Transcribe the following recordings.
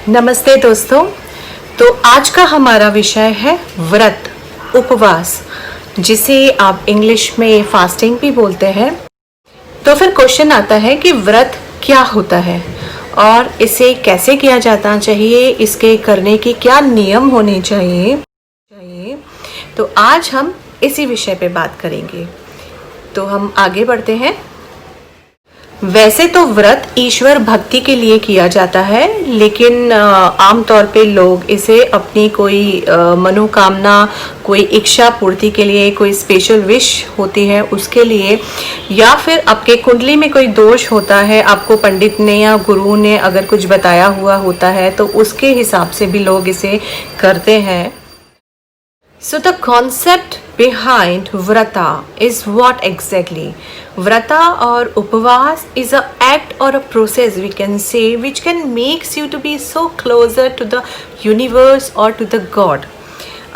नमस्ते दोस्तों। तो आज का हमारा विषय है व्रत, उपवास, जिसे आप इंग्लिश में फास्टिंग भी बोलते हैं। तो फिर क्वेश्चन आता है कि व्रत क्या होता है और इसे कैसे किया जाना चाहिए, इसके करने के क्या नियम होने चाहिए। तो आज हम इसी विषय पे बात करेंगे। तो हम आगे बढ़ते हैं। वैसे तो व्रत ईश्वर भक्ति के लिए किया जाता है, लेकिन आमतौर पे लोग इसे अपनी कोई मनोकामना, कोई इच्छा पूर्ति के लिए, कोई स्पेशल विश होती है उसके लिए, या फिर आपके कुंडली में कोई दोष होता है, आपको पंडित ने या गुरु ने अगर कुछ बताया हुआ होता है तो उसके हिसाब से भी लोग इसे करते हैं। So the concept behind Vrata is what exactly? Vrata or Upavas is a act or a process, we can say, which can makes you to be so closer to the universe or to the God.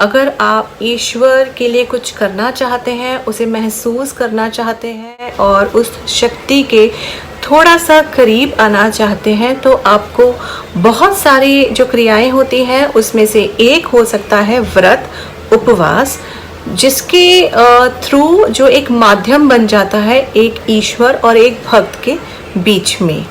अगर आप ईश्वर के लिए कुछ करना चाहते हैं, उसे महसूस करना चाहते हैं और उस शक्ति के थोड़ा सा करीब आना चाहते हैं, तो आपको बहुत सारी जो क्रियाएं होती हैं उसमें से एक हो सकता है व्रत, उपवास, जिसके थ्रू जो एक माध्यम बन जाता है एक ईश्वर और एक भक्त के बीच में।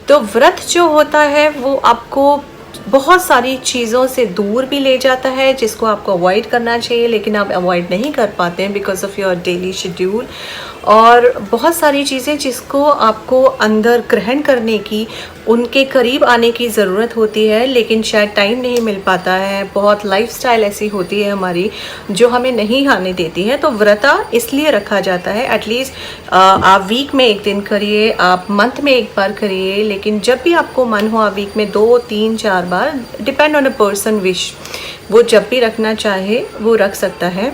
तो व्रत जो होता है वो आपको बहुत सारी चीज़ों से दूर भी ले जाता है, जिसको आपको अवॉइड करना चाहिए, लेकिन आप अवॉइड नहीं कर पाते हैं because of your daily schedule. और बहुत सारी चीज़ें जिसको आपको अंदर ग्रहण करने की, उनके करीब आने की ज़रूरत होती है, लेकिन शायद टाइम नहीं मिल पाता है। बहुत लाइफस्टाइल ऐसी होती है हमारी जो हमें नहीं आने देती है। तो व्रता इसलिए रखा जाता है, एटलीस्ट आप वीक में एक दिन करिए, आप मंथ में एक बार करिए, लेकिन जब भी आपको मन हो आप वीक में 2, 3, 4 बार, depend on a person wish, वो जब भी रखना चाहे वो रख सकता है।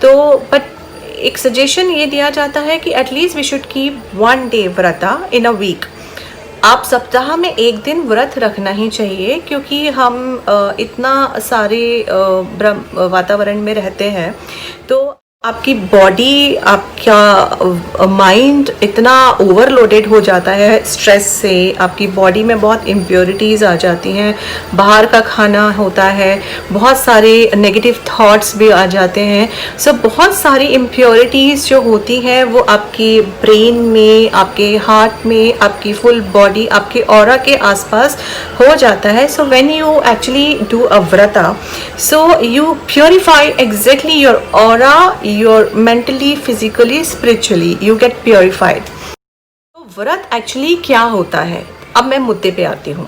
तो बट एक सजेशन ये दिया जाता है कि at least we should keep 1 day vrata in a week. आप सप्ताह में एक दिन व्रत रखना ही चाहिए, क्योंकि हम इतना सारे वातावरण में रहते हैं, तो आपकी बॉडी, आपका माइंड इतना ओवरलोडेड हो जाता है स्ट्रेस से, आपकी बॉडी में बहुत इम्प्योरिटीज़ आ जाती हैं, बाहर का खाना होता है, बहुत सारे नेगेटिव थॉट्स भी आ जाते हैं। सो बहुत सारी इम्प्योरिटीज़ जो होती हैं वो आपके ब्रेन में, आपके हार्ट में, आपकी फुल बॉडी, आपके ऑरा के आसपास हो जाता है। So when you actually do a vrata, so you purify exactly your aura, you're mentally, physically, spiritually, you get purified. तो व्रत एक्चुअली क्या होता है? अब मैं मुद्दे पे आती हूँ।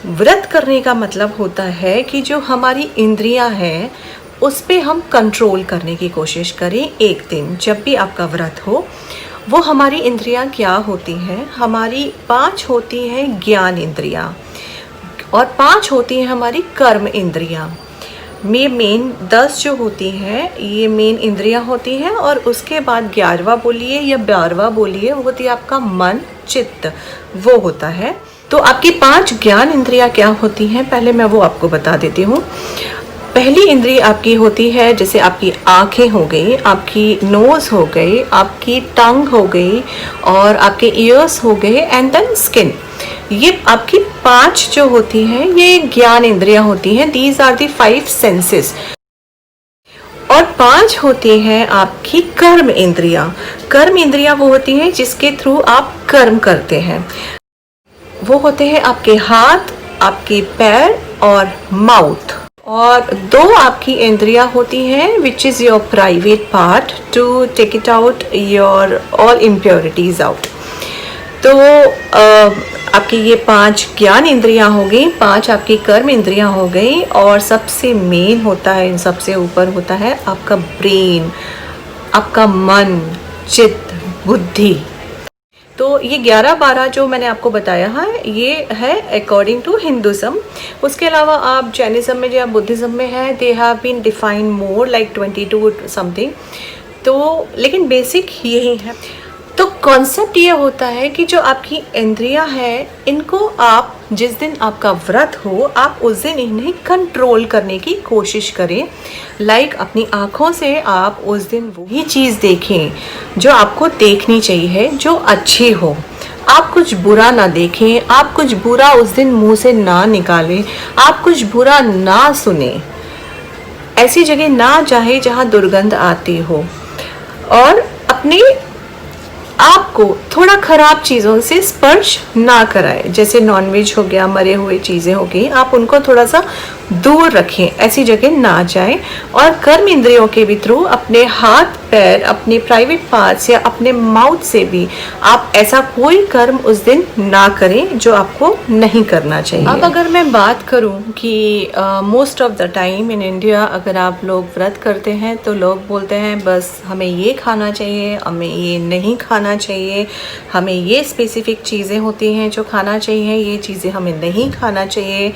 व्रत करने का मतलब होता है कि जो हमारी इंद्रियां हैं उस पे हम कंट्रोल करने की कोशिश करें। एक दिन जब भी आपका व्रत हो, वो हमारी इंद्रियां क्या होती हैं? हमारी 5 होती हैं ज्ञान इंद्रियां और 5 होती हैं हमारी कर्म इंद्रियां। मेन 10 जो होती हैं ये मेन इंद्रियां होती हैं, और उसके बाद 11वां बोलिए या 12वां बोलिए, वो होती है आपका मन, चित्त, वो होता है। तो आपकी 5 ज्ञान इंद्रियां क्या होती हैं, पहले मैं वो आपको बता देती हूँ। पहली इंद्रिय आपकी होती है, जैसे आपकी आँखें हो गई, आपकी नोज़ हो गई, आपकी टंग हो गई और आपके ईयर्स हो गए, एंड देन स्किन। ये आपकी 5 जो होती हैं ये ज्ञान इंद्रियां होती हैं। These are the 5 senses. और 5 होती हैं आपकी कर्म इंद्रियां। कर्म इंद्रियां वो होती हैं जिसके थ्रू आप कर्म करते हैं। वो होते हैं आपके हाथ, आपके पैर और माउथ। और 2 आपकी इंद्रियां होती हैं which is your private part to take it out your all impurities out. तो आपकी ये 5 ज्ञान इंद्रियां हो गई, 5 आपकी कर्म इंद्रियां हो गई, और सबसे मेन होता है, इन सबसे ऊपर होता है आपका ब्रेन, आपका मन, चित्त, बुद्धि। तो ये 11-12 जो मैंने आपको बताया है ये है अकॉर्डिंग टू हिंदुज़म। उसके अलावा आप जैनिज़्म में या बुद्धिज़्म में है, they have been defined more like 22 something. तो लेकिन बेसिक यही है। तो कॉन्सेप्ट ये होता है कि जो आपकी इंद्रियां हैं, इनको आप जिस दिन आपका व्रत हो, आप उस दिन इन्हें कंट्रोल करने की कोशिश करें। लाइक अपनी आँखों से आप उस दिन वही चीज़ देखें जो आपको देखनी चाहिए, जो अच्छी हो। आप कुछ बुरा ना देखें, आप कुछ बुरा उस दिन मुंह से ना निकालें, आप कुछ बुरा ना सुने, ऐसी जगह ना जाए जहाँ दुर्गंध आती हो, और अपने आपको थोड़ा ख़राब चीज़ों से स्पर्श ना कराए। जैसे नॉनवेज हो गया, मरे हुए चीज़ें हो गई, आप उनको थोड़ा सा दूर रखें, ऐसी जगह ना जाएं। और कर्म इंद्रियों के भी थ्रू अपने हाथ पैर, अपने प्राइवेट पार्ट्स या अपने माउथ से भी आप ऐसा कोई कर्म उस दिन ना करें जो आपको नहीं करना चाहिए। अब अगर मैं बात करूं कि most of the time in India अगर आप लोग व्रत करते हैं तो लोग बोलते हैं बस हमें ये खाना चाहिए, हमें ये नहीं खाना चाहिए, हमें ये स्पेसिफिक चीज़ें होती हैं जो खाना चाहिए, ये चीज़ें हमें नहीं खाना चाहिए।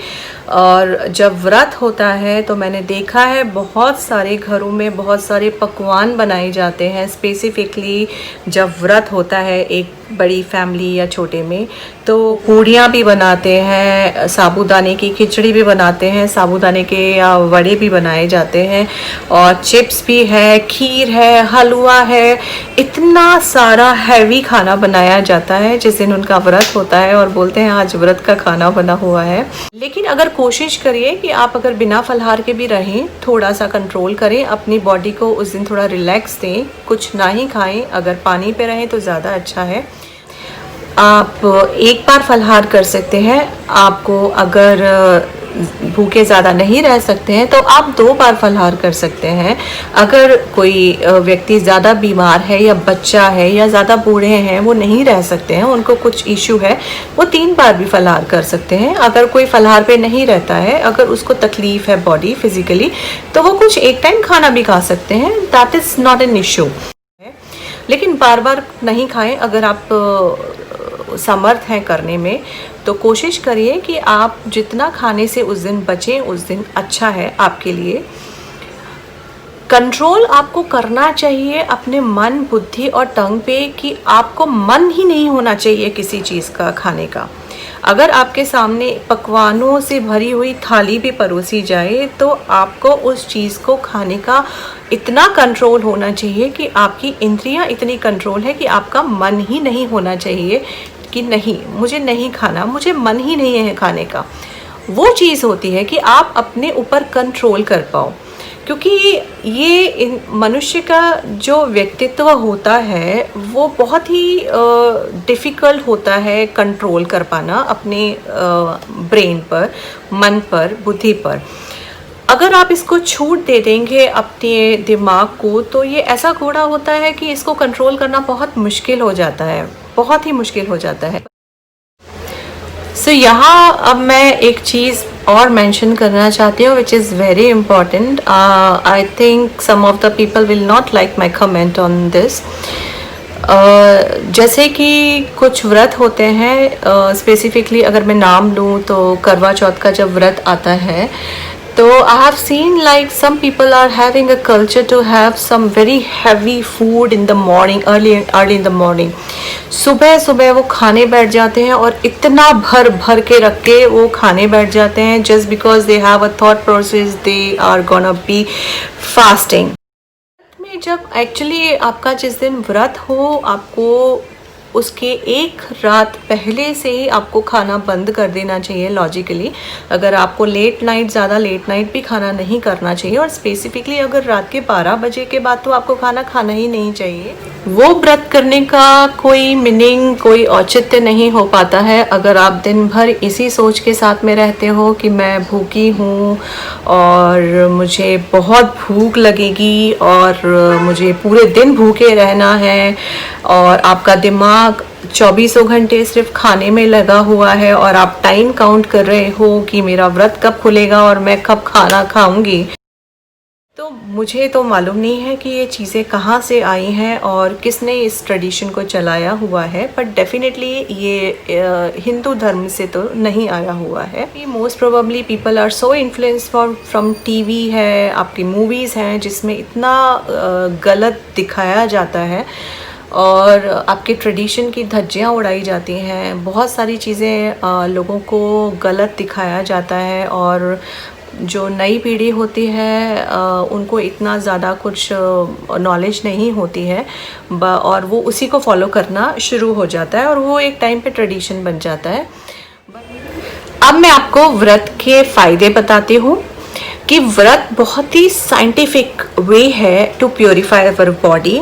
और जब व्रत होता है तो मैंने देखा है बहुत सारे घरों में बहुत सारे पकवान बनाए जाते हैं स्पेसिफिकली जब व्रत होता है, एक बड़ी फैमिली या छोटे में। तो पूड़ियाँ भी बनाते हैं, साबूदाने की खिचड़ी भी बनाते हैं, साबूदाने के वड़े भी बनाए जाते हैं, और चिप्स भी है, खीर है, हलवा है, इतना सारा हैवी खाना बनाया जाता है जिस दिन उनका व्रत होता है, और बोलते हैं आज व्रत का खाना बना हुआ है। लेकिन अगर कोशिश करिए कि आप अगर बिना फलाहार के भी रहें, थोड़ा सा कंट्रोल करें, अपनी बॉडी को उस दिन थोड़ा रिलैक्स दें, कुछ ना ही खाएं, अगर पानी पे रहें तो ज़्यादा अच्छा है। आप एक बार फलाहार कर सकते हैं, आपको अगर भूखे ज़्यादा नहीं रह सकते हैं तो आप 2 बार फलाहार कर सकते हैं। अगर कोई व्यक्ति ज़्यादा बीमार है या बच्चा है या ज़्यादा बूढ़े हैं, वो नहीं रह सकते हैं, उनको कुछ इशू है, वो 3 बार भी फलाहार कर सकते हैं। अगर कोई फलाहार पे नहीं रहता है, अगर उसको तकलीफ़ है बॉडी फिज़िकली, तो वो कुछ एक टाइम खाना भी खा सकते हैं, that is not an issue. लेकिन बार बार नहीं खाएं। अगर आप समर्थ हैं करने में तो कोशिश करिए कि आप जितना खाने से उस दिन बचें, उस दिन अच्छा है आपके लिए। कंट्रोल आपको करना चाहिए अपने मन, बुद्धि और टंग पे, कि आपको मन ही नहीं होना चाहिए किसी चीज़ का खाने का। अगर आपके सामने पकवानों से भरी हुई थाली भी परोसी जाए तो आपको उस चीज़ को खाने का इतना कंट्रोल होना चाहिए कि आपकी इंद्रियां इतनी कंट्रोल है कि आपका मन ही नहीं होना चाहिए कि नहीं मुझे नहीं खाना, मुझे मन ही नहीं है खाने का। वो चीज़ होती है कि आप अपने ऊपर कंट्रोल कर पाओ, क्योंकि ये मनुष्य का जो व्यक्तित्व होता है वो बहुत ही डिफ़िकल्ट होता है कंट्रोल कर पाना अपने ब्रेन पर, मन पर, बुद्धि पर। अगर आप इसको छूट दे देंगे अपने दिमाग को तो ये ऐसा घोड़ा होता है कि इसको कंट्रोल करना बहुत मुश्किल हो जाता है, बहुत ही मुश्किल हो जाता है। सो यहाँ अब मैं एक चीज़ और मेंशन करना चाहती हूँ which is very important. I think some of the people will not like my comment on this. जैसे कि कुछ व्रत होते हैं, स्पेसिफिकली अगर मैं नाम लूँ तो करवा चौथ का जब व्रत आता है तो I have seen like some people are having a culture to have some very heavy food in the morning, early in the morning. सुबह सुबह वो खाने बैठ जाते हैं और इतना भर भर के रख के वो खाने बैठ जाते हैं just because they have a thought process they are gonna be fasting. में जब एक्चुअली आपका जिस दिन व्रत हो, आपको उसके एक रात पहले से ही आपको खाना बंद कर देना चाहिए लॉजिकली। अगर आपको ज़्यादा लेट नाइट भी खाना नहीं करना चाहिए, और स्पेसिफिकली अगर रात के 12 बजे के बाद तो आपको खाना खाना ही नहीं चाहिए। वो व्रत करने का कोई मीनिंग, कोई औचित्य नहीं हो पाता है अगर आप दिन भर इसी सोच के साथ में रहते हो कि मैं भूखी हूँ और मुझे बहुत भूख लगेगी और मुझे पूरे दिन भूखे रहना है, और आपका दिमाग 24 घंटे सिर्फ खाने में लगा हुआ है और आप टाइम काउंट कर रहे हो कि मेरा व्रत कब खुलेगा और मैं कब खाना खाऊंगी। तो मुझे तो मालूम नहीं है कि ये चीज़ें कहाँ से आई हैं और किसने इस ट्रेडिशन को चलाया हुआ है, बट डेफिनेटली ये हिंदू धर्म से तो नहीं आया हुआ है। Most probably people are so influence from TV है, आपकी मूवीज़ हैं जिसमें इतना गलत दिखाया जाता है और आपके ट्रेडिशन की धज्जियाँ उड़ाई जाती हैं। बहुत सारी चीज़ें लोगों को गलत दिखाया जाता है और जो नई पीढ़ी होती है उनको इतना ज़्यादा कुछ नॉलेज नहीं होती है और वो उसी को फॉलो करना शुरू हो जाता है और वो एक टाइम पे ट्रेडिशन बन जाता है। अब मैं आपको व्रत के फ़ायदे बताती हूँ कि व्रत बहुत ही साइंटिफिक वे है टू प्योरीफाई अवर बॉडी।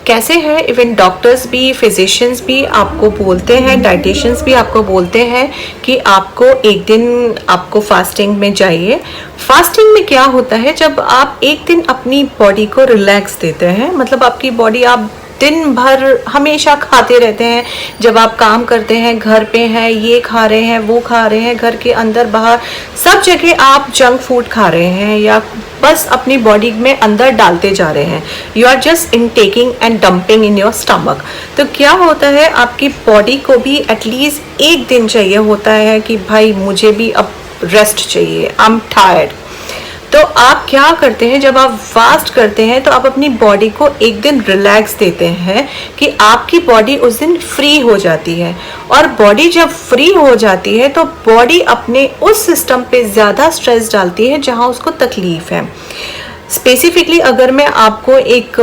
कैसे है, इवन डॉक्टर्स भी, फिजिशियंस भी आपको बोलते हैं, डाइटिशियंस भी आपको बोलते हैं कि आपको एक दिन आपको फास्टिंग में जाइए। फास्टिंग में क्या होता है, जब आप एक दिन अपनी बॉडी को रिलैक्स देते हैं, मतलब आपकी बॉडी, आप दिन भर हमेशा खाते रहते हैं, जब आप काम करते हैं, घर पे हैं, ये खा रहे हैं, वो खा रहे हैं, घर के अंदर बाहर सब जगह आप जंक फूड खा रहे हैं या बस अपनी बॉडी में अंदर डालते जा रहे हैं, you are just intaking and dumping in your stomach. तो क्या होता है, आपकी बॉडी को भी एटलीस्ट एक दिन चाहिए होता है कि भाई मुझे भी अब रेस्ट चाहिए, आई एम टायर्ड। तो आप क्या करते हैं, जब आप फास्ट करते हैं तो आप अपनी बॉडी को एक दिन रिलैक्स देते हैं कि आपकी बॉडी उस दिन फ्री हो जाती है। और बॉडी जब फ्री हो जाती है तो बॉडी अपने उस सिस्टम पे ज़्यादा स्ट्रेस डालती है जहां उसको तकलीफ है। स्पेसिफिकली अगर मैं आपको एक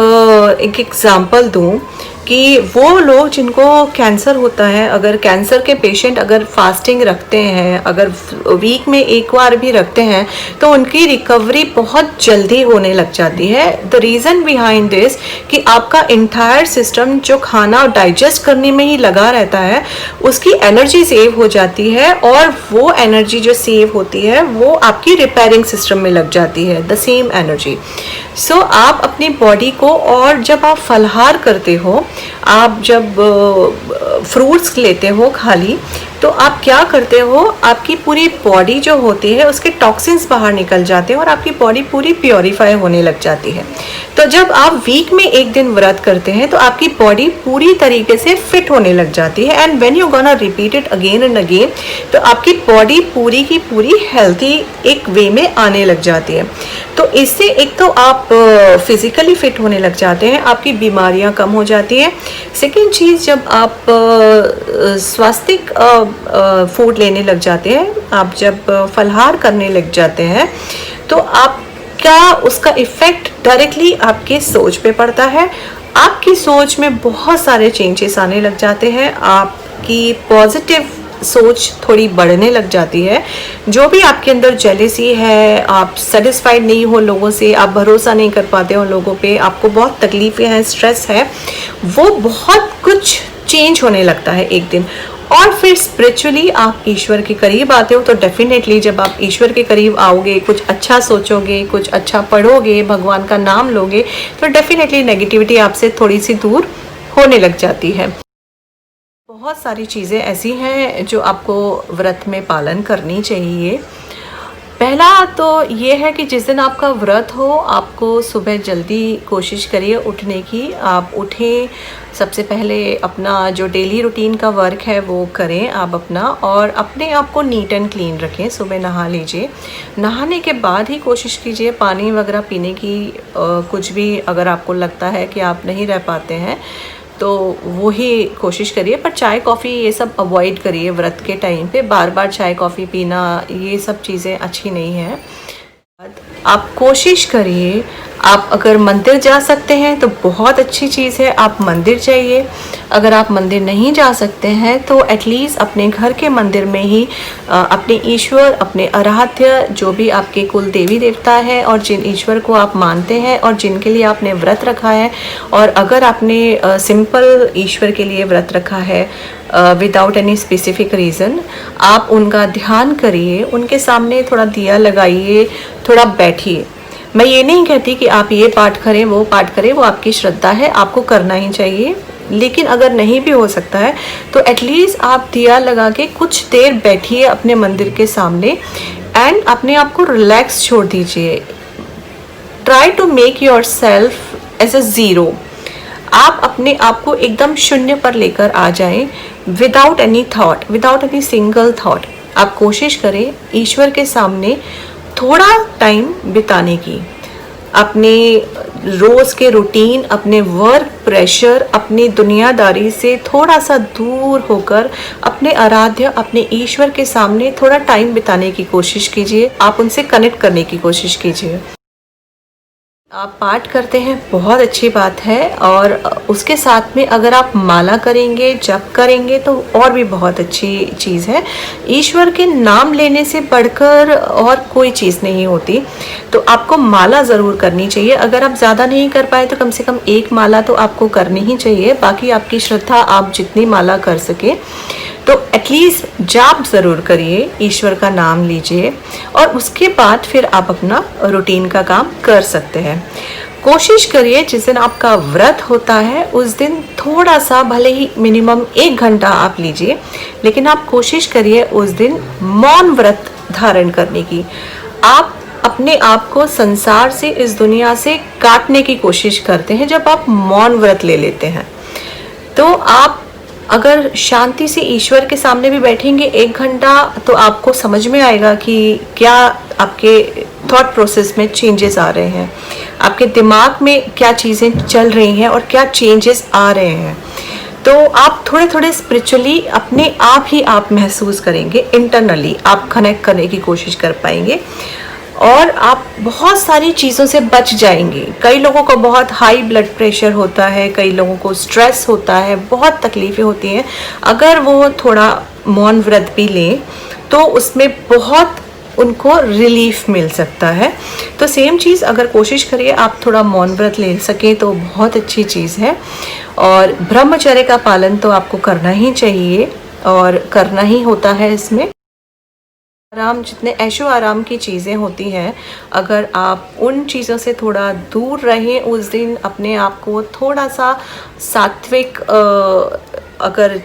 एग्जांपल दूं कि वो लोग जिनको कैंसर होता है, अगर कैंसर के पेशेंट अगर फास्टिंग रखते हैं, अगर वीक में एक बार भी रखते हैं तो उनकी रिकवरी बहुत जल्दी होने लग जाती है। द रीज़न बिहाइंड दिस कि आपका इंटायर सिस्टम जो खाना डाइजेस्ट करने में ही लगा रहता है, उसकी एनर्जी सेव हो जाती है और वो एनर्जी जो सेव होती है वो आपकी रिपेयरिंग सिस्टम में लग जाती है, द सेम एनर्जी। सो आप अपनी बॉडी को, और जब आप फलाहार करते हो, आप जब फ्रूट्स लेते हो खाली, तो आप क्या करते हो, आपकी पूरी बॉडी जो होती है उसके टॉक्सिन्स बाहर निकल जाते हैं और आपकी बॉडी पूरी प्योरीफाई होने लग जाती है। तो जब आप वीक में एक दिन व्रत करते हैं तो आपकी बॉडी पूरी तरीके से फिट होने लग जाती है and when you gonna repeat it again and again तो आपकी बॉडी पूरी की पूरी हेल्थी एक वे में आने लग जाती है। तो इससे एक तो आप फिजिकली फिट होने लग जाते हैं, आपकी बीमारियां कम हो जाती हैं। सेकेंड चीज़, जब आप स्वास्थ्यिक फूड लेने लग जाते हैं, आप जब फलाहार करने लग जाते हैं तो आपका उसका इफ़ेक्ट डायरेक्टली आपके सोच पे पड़ता है। आपकी सोच में बहुत सारे चेंजेस आने लग जाते हैं, आपकी पॉजिटिव सोच थोड़ी बढ़ने लग जाती है। जो भी आपके अंदर जेलेसी है, आप सेटिस्फाइड नहीं हो लोगों से, आप भरोसा नहीं कर पाते हो लोगों पे, आपको बहुत तकलीफें हैं, स्ट्रेस है, वो बहुत कुछ चेंज होने लगता है एक दिन। और फिर स्पिरिचुअली आप ईश्वर के करीब आते हो। तो डेफिनेटली जब आप ईश्वर के करीब आओगे, कुछ अच्छा सोचोगे, कुछ अच्छा पढ़ोगे, भगवान का नाम लोगे, तो डेफिनेटली नेगेटिविटी आपसे थोड़ी सी दूर होने लग जाती है। बहुत सारी चीज़ें ऐसी हैं जो आपको व्रत में पालन करनी चाहिए। पहला तो ये है कि जिस दिन आपका व्रत हो, आपको सुबह जल्दी कोशिश करिए उठने की। आप उठें, सबसे पहले अपना जो डेली रूटीन का वर्क है वो करें आप अपना, और अपने आप को नीट एंड क्लीन रखें। सुबह नहा लीजिए, नहाने के बाद ही कोशिश कीजिए पानी वगैरह पीने की। कुछ भी अगर आपको लगता है कि आप नहीं रह पाते हैं तो वो ही कोशिश करिए, पर चाय कॉफ़ी ये सब अवॉइड करिए व्रत के टाइम पे। बार बार चाय कॉफ़ी पीना, ये सब चीज़ें अच्छी नहीं है। आप कोशिश करिए, आप अगर मंदिर जा सकते हैं तो बहुत अच्छी चीज़ है, आप मंदिर जाइए। अगर आप मंदिर नहीं जा सकते हैं तो एटलीस्ट अपने घर के मंदिर में ही अपने ईश्वर, अपने आराध्य जो भी आपके कुल देवी देवता है और जिन ईश्वर को आप मानते हैं और जिनके लिए आपने व्रत रखा है, और अगर आपने सिंपल ईश्वर के लिए व्रत रखा है विदाउट एनी स्पेसिफिक रीज़न, आप उनका ध्यान करिए, उनके सामने थोड़ा दिया लगाइए, थोड़ा बैठिए। मैं ये नहीं कहती कि आप ये पाठ करें, वो पाठ करें, वो आपकी श्रद्धा है, आपको करना ही चाहिए। लेकिन अगर नहीं भी हो सकता है तो एटलीस्ट आप दिया लगा के कुछ देर बैठिए अपने मंदिर के सामने एंड अपने आप को रिलैक्स छोड़ दीजिए। Try to make yourself as a zero. आप अपने आप को एकदम शून्य पर लेकर आ जाएं, without any thought, without any single thought. आप कोशिश करें ईश्वर के सामने थोड़ा टाइम बिताने की। अपने रोज़ के रूटीन, अपने वर्क प्रेशर, अपनी दुनियादारी से थोड़ा सा दूर होकर अपने आराध्य, अपने ईश्वर के सामने थोड़ा टाइम बिताने की कोशिश कीजिए। आप उनसे कनेक्ट करने की कोशिश कीजिए। आप पाठ करते हैं, बहुत अच्छी बात है, और उसके साथ में अगर आप माला करेंगे, जप करेंगे तो और भी बहुत अच्छी चीज़ है। ईश्वर के नाम लेने से बढ़कर और कोई चीज़ नहीं होती, तो आपको माला ज़रूर करनी चाहिए। अगर आप ज़्यादा नहीं कर पाए तो कम से कम एक माला तो आपको करनी ही चाहिए। बाकी आपकी श्रद्धा, आप जितनी माला कर सके, तो एटलीस्ट जाप ज़रूर करिए, ईश्वर का नाम लीजिए, और उसके बाद फिर आप अपना रूटीन का काम कर सकते हैं। कोशिश करिए जिस दिन आपका व्रत होता है उस दिन थोड़ा सा, भले ही मिनिमम 1 घंटा आप लीजिए, लेकिन आप कोशिश करिए उस दिन मौन व्रत धारण करने की। आप अपने आप को संसार से, इस दुनिया से काटने की कोशिश करते हैं जब आप मौन व्रत ले लेते हैं। तो आप अगर शांति से ईश्वर के सामने भी बैठेंगे 1 घंटा, तो आपको समझ में आएगा कि क्या आपके थॉट प्रोसेस में चेंजेस आ रहे हैं, आपके दिमाग में क्या चीज़ें चल रही हैं और क्या चेंजेस आ रहे हैं। तो आप थोड़े थोड़े स्पिरिचुअली अपने आप ही आप महसूस करेंगे, इंटरनली आप कनेक्ट करने की कोशिश कर पाएंगे, और आप बहुत सारी चीज़ों से बच जाएंगे। कई लोगों को बहुत हाई ब्लड प्रेशर होता है, कई लोगों को स्ट्रेस होता है, बहुत तकलीफ़ें होती हैं। अगर वो थोड़ा मौन व्रत भी लें तो उसमें बहुत उनको रिलीफ मिल सकता है। तो सेम चीज़ अगर कोशिश करिए आप थोड़ा मौन व्रत ले सकें तो बहुत अच्छी चीज़ है। और ब्रह्मचर्य का पालन तो आपको करना ही चाहिए और करना ही होता है। इसमें आराम, जितने ऐशो आराम की चीज़ें होती हैं, अगर आप उन चीज़ों से थोड़ा दूर रहें, उस दिन अपने आप को थोड़ा सा सात्विक अगर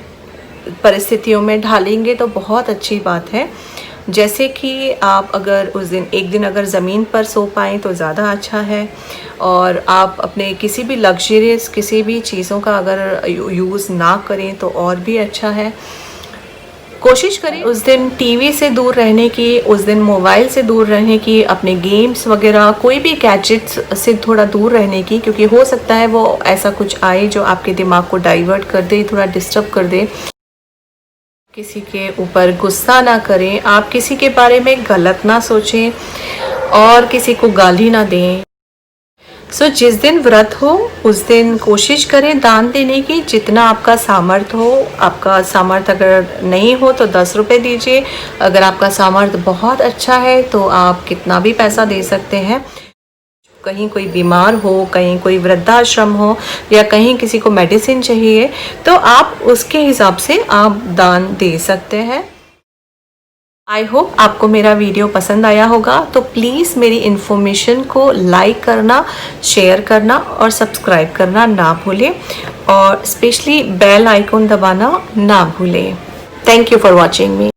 परिस्थितियों में ढालेंगे तो बहुत अच्छी बात है। जैसे कि आप अगर उस दिन 1 दिन अगर ज़मीन पर सो पाएँ तो ज़्यादा अच्छा है, और आप अपने किसी भी लग्जरियस किसी भी चीज़ों का अगर यूज़ ना करें तो और भी अच्छा है। कोशिश करें उस दिन टीवी से दूर रहने की, उस दिन मोबाइल से दूर रहने की, अपने गेम्स वगैरह कोई भी गैजेट्स से थोड़ा दूर रहने की, क्योंकि हो सकता है वो ऐसा कुछ आए जो आपके दिमाग को डाइवर्ट कर दे, थोड़ा डिस्टर्ब कर दे। किसी के ऊपर गुस्सा ना करें, आप किसी के बारे में गलत ना सोचें और किसी को गाली ना दें। जिस दिन व्रत हो उस दिन कोशिश करें दान देने की, जितना आपका सामर्थ्य हो। आपका सामर्थ्य अगर नहीं हो तो 10 रुपये दीजिए, अगर आपका सामर्थ्य बहुत अच्छा है तो आप कितना भी पैसा दे सकते हैं। कहीं कोई बीमार हो, कहीं कोई वृद्धाश्रम हो, या कहीं किसी को मेडिसिन चाहिए, तो आप उसके हिसाब से आप दान दे सकते हैं। आई होप आपको मेरा वीडियो पसंद आया होगा, तो प्लीज़ मेरी इन्फॉर्मेशन को लाइक करना, शेयर करना और सब्सक्राइब करना ना भूलें, और स्पेशली बेल आइकॉन दबाना ना भूलें। Thank you for watching me.